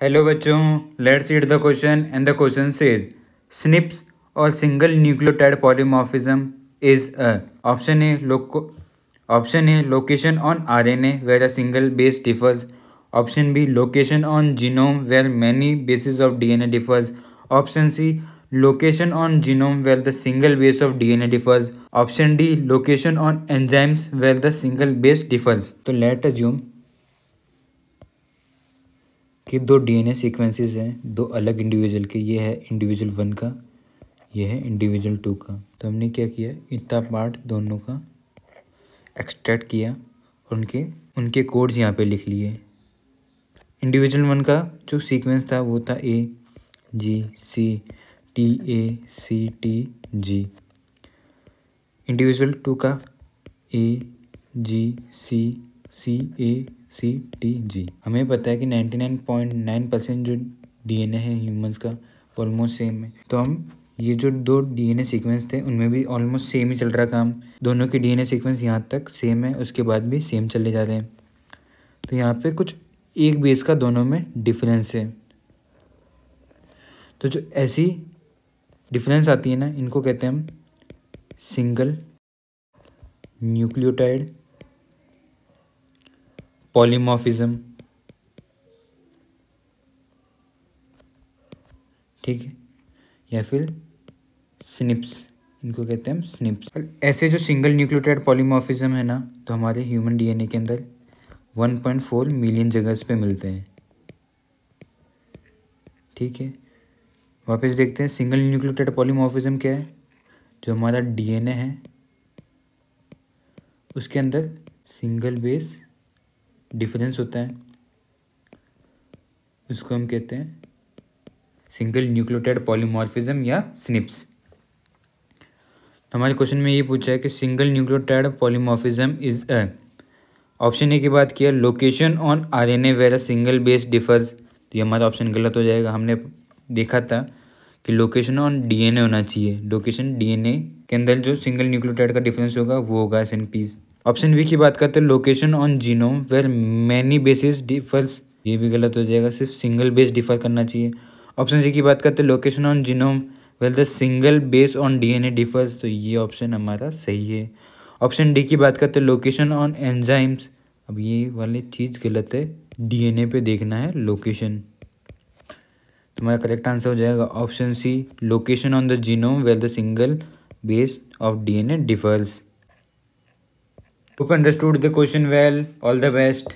Hello बच्चों, let's read the question and the question says SNPs और single nucleotide polymorphism is a option A location on RNA where a single base differs. Option B, location on genome where many bases of DNA differs. Option C, location on genome where the single base of DNA differs. Option D, location on enzymes where the single base differs. तो late assume कि दो DNA sequences हैं, दो अलग individual के। ये है individual 1 का, ये है इंडिविजुअल 2 का। तो हमने क्या किया, इतना पार्ट दोनों का एक्सट्रैक्ट किया और उनके कोड्स यहाँ पे लिख लिए। इंडिविजुअल 1 का जो सीक्वेंस था वो था AGCTACTG। इंडिविजुअल 2 का AGCCACTG। हमें पता है कि 99.9% जो DNA है ह्यूमंस का ऑलमोस्ट सेम है। तो हम ये जो दो DNA सीक्वेंस थे उनमें भी ऑलमोस्ट सेम ही चल रहा काम। दोनों के DNA सीक्वेंस यहाँ तक सेम है, उसके बाद भी सेम चले जा रहे हैं। तो यहाँ पे कुछ एक बेस का दोनों में डिफरेंस है। तो जो ऐसी डिफरेंस आती है ना, इनको कहते हैं हम सिंगल न्यूक्लियोटाइड पॉलीमॉर्फिज्म। ठीक है, या फिर SNPs, इनको कहते हैं हम SNPs। ऐसे जो सिंगल न्यूक्लियोटाइड पॉलीमॉर्फिज्म है ना, तो हमारे ह्यूमन DNA के अंदर 1.4 मिलियन जगह पे मिलते हैं। ठीक है, वापस देखते हैं सिंगल न्यूक्लियोटाइड पॉलीमॉर्फिज्म क्या है। जो हमारा DNA है उसके अंदर सिंगल बेस डिफरेंस होता है, उसको हम कहते हैं सिंगल न्यूक्लियोटाइड पॉलीमॉर्फिज्म या SNPs। तो हमारे क्वेश्चन में ये पूछा है कि single nucleotide polymorphism is a. Option A की बात किया, location on RNA where a single base differs. तो ये हमारा ऑप्शन गलत हो जाएगा। हमने देखा था कि लोकेशन ऑन DNA होना चाहिए। लोकेशन DNA के अंदर जो सिंगल न्यूक्लियोटाइड का डिफरेंस होगा वो होगा SNPs। ऑप्शन बी की बात करते हैं, location on genome where many bases differs. ये भी गलत हो जाएगा, सिर्फ सिंगल बेस डिफर करना चाहिए। ऑप्शन सी की बात करते हैं, location on genome where the single base on DNA differs. तो ये ऑप्शन हमारा सही है। ऑप्शन डी की बात करते हैं, लोकेशन ऑन एंजाइम्स। अब ये वाली चीज़ गलत है, DNA पे देखना है लोकेशन। तुम्हारा करेक्ट आंसर हो जाएगा option C, location on the genome where the single base of DNA differs. Hope you understood the question well. All the best.